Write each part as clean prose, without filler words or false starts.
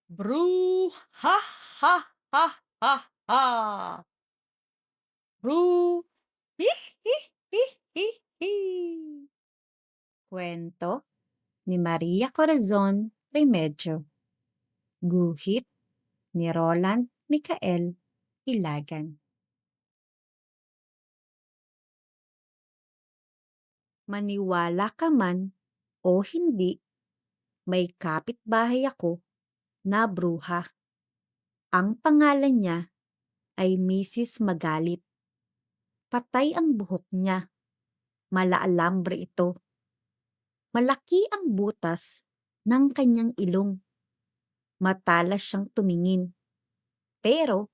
Bru ha ha ha ha ha. Bru hi hi hi hi hi. Kwento ni Maria Corazon Remedyo. Guhit ni Roland Micael Ilagan. Maniwala ka man o hindi, may kapitbahay ako na bruha. Ang pangalan niya ay Mrs. Magalit. Patay ang buhok niya. Malaalambre ito. Malaki ang butas ng kanyang ilong. Matalas siyang tumingin. Pero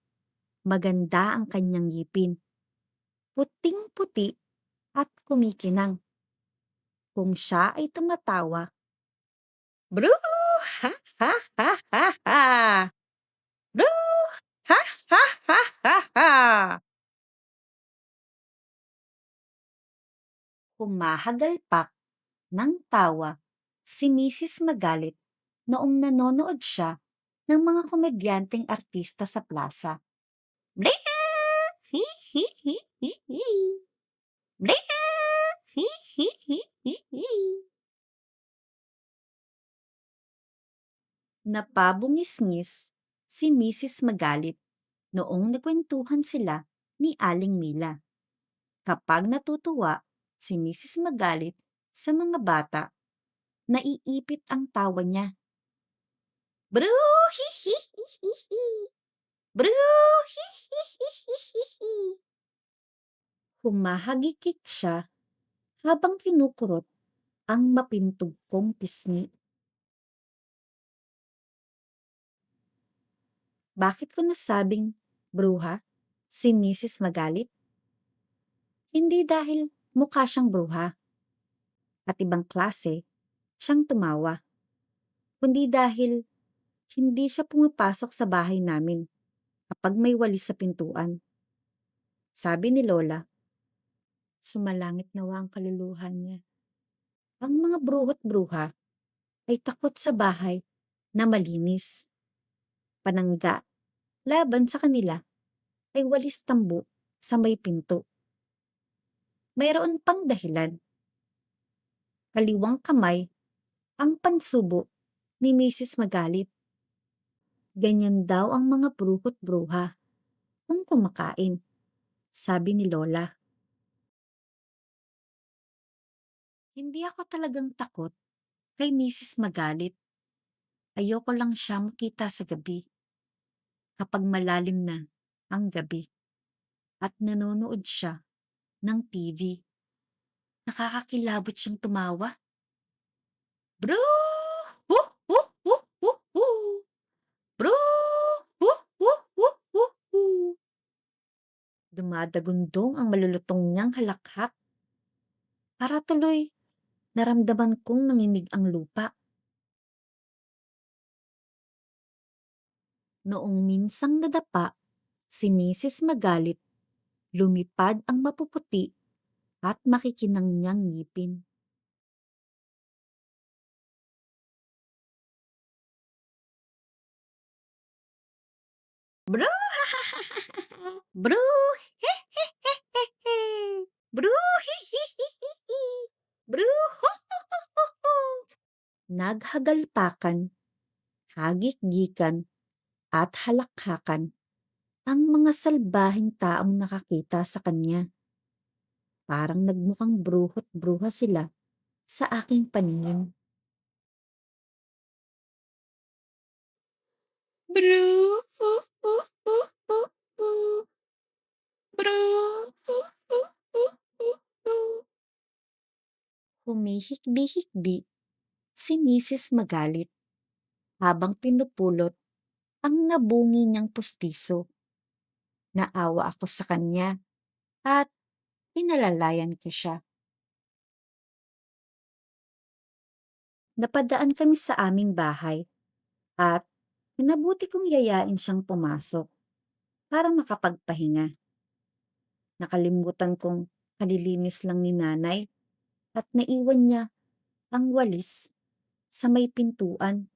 maganda ang kanyang ngipin. Puting-puti at kumikinang. Kung siya ay tumatawa, Bru! Ha ha ha ha ha! Bru! Ha ha ha ha ha! Humahagalpak ng tawa si Mrs. Magalit noong nanonood siya ng mga komedyanteng artista sa plaza. Blee! Hi hi hi hi hi! Blee! Hi hi hi hi hi! Napabungis-ngis si Mrs. Magalit noong nagkwentuhan sila ni Aling Mila. Kapag natutuwa si Mrs. Magalit sa mga bata, naiipit ang tawa niya. Bru! Hi hi hi hi hi! Bru! Hi hi hi hi hi hi! Humahagikik siya habang kinukurot ang mapintog kong pisngi. Bakit ko nasabing bruha si Mrs. Magalit? Hindi dahil mukha siyang bruha at ibang klase siyang tumawa, kundi dahil hindi siya pumapasok sa bahay namin kapag may walis sa pintuan. Sabi ni Lola, sumalangit nawa ang kaluluhan niya. Ang mga bruha't bruha ay takot sa bahay na malinis. Panangga laban sa kanila ay walis tambo sa may pinto. Mayroon pang dahilan. Kaliwang kamay ang pansubo ni Mrs. Magalit. Ganyan daw ang mga bruho't bruha kung kumakain, sabi ni Lola. Hindi ako talagang takot kay Mrs. Magalit. Ayoko lang siya makita sa gabi. Kapag malalim na ang gabi at nanonood siya ng TV. Nakakakilabot siyang tumawa. Bru! Hu! Hu! Hu! Hu! Hu! Bru! Hu! Hu! Hu! Hu! Hu! Dumadagundong ang malulutong niyang halakhak. Para tuloy, naramdaman kong nanginig ang lupa. Noong minsang nadapa si Mrs. Magalit, lumipad ang mapuputi at makikinang niyang ngipin. Bru! Bru! He he he he he! Bru! Hi hi hi hi hi! Bru! Ho ho ho ho ho! Naghagalpakan, hagik-gikan at halakhakan ang mga salbahing taong nakakita sa kanya. Parang nagmukhang bruho't bruha sila sa aking paningin. Bru! Uh, uh, uh, uh, uh. Bru! Uh, uh, uh, uh, uh. Humihikbi-hikbi si Mrs. Magalit habang pinupulot ang nabungi niyang pustiso. Naawa ako sa kanya at pinalalayan ko siya. Napadaan kami sa aming bahay at minabuti kong yayain siyang pumasok para makapagpahinga. Nakalimutan kong kalilinis lang ni nanay at naiwan niya ang walis sa may pintuan.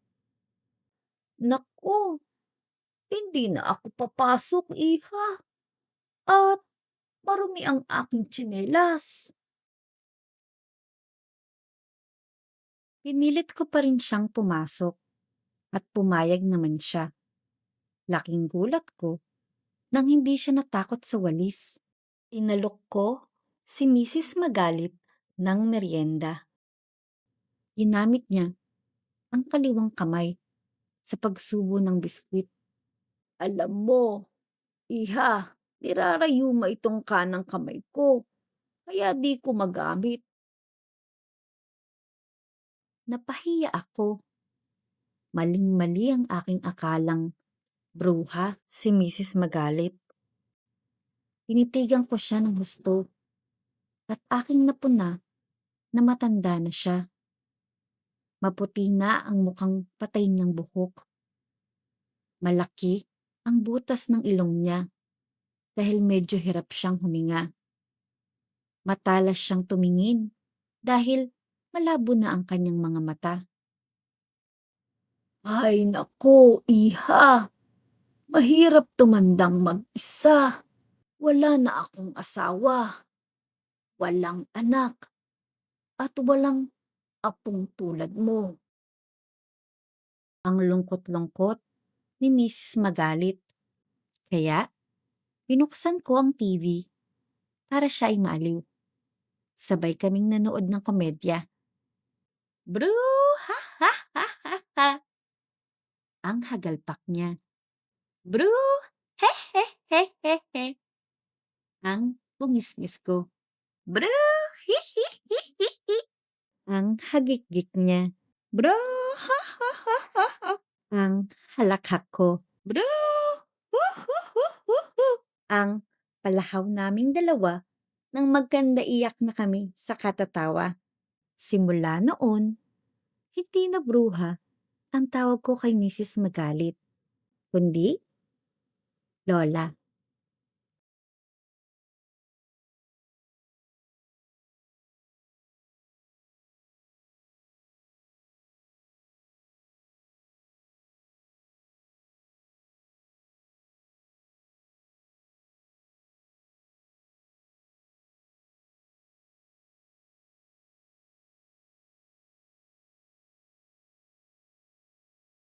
Naku, hindi na ako papasok, iha. At marumi ang aking tsinelas. Pinilit ko pa rin siyang pumasok at pumayag naman siya. Laking gulat ko nang hindi siya natakot sa walis. Inalok ko si Mrs. Magalit ng merienda. Ginamit niya ang kaliwang kamay sa pagsubo ng biskwit. Alam mo, iha, nirarayuma itong kanang kamay ko, kaya di ko magamit. Napahiya ako. Maling-mali ang aking akalang bruha si Mrs. Magalit. Tinitigan ko siya ng husto at aking napuna na matanda na siya. Maputi na ang mukhang patay niyang buhok. Malaki ang butas ng ilong niya dahil medyo hirap siyang huminga. Matalas siyang tumingin dahil malabo na ang kanyang mga mata. Ay nako, iha! Mahirap tumandang mag-isa. Wala na akong asawa, walang anak, at walang apong tulad mo. Ang lungkot-lungkot ni Mrs. Magalit. Kaya, binuksan ko ang TV para siya ay maaliw. Sabay kaming nanood ng komedya. Bru! Ha ha ha ha ha! Ang hagalpak niya. Bru! He he he he he! Ang bungisngis ko. Bru! Hi hi hi hi hi! Ang hagikgik niya. Bru! Ha ha ha ha ha! Ang halakhak ko. Bru! Hu hu hu hu hu! Ang palahaw naming dalawa nang magkanda iyak na kami sa katatawa. Simula noon, hindi na bruha ang tawag ko kay Mrs. Magalit, kundi Lola.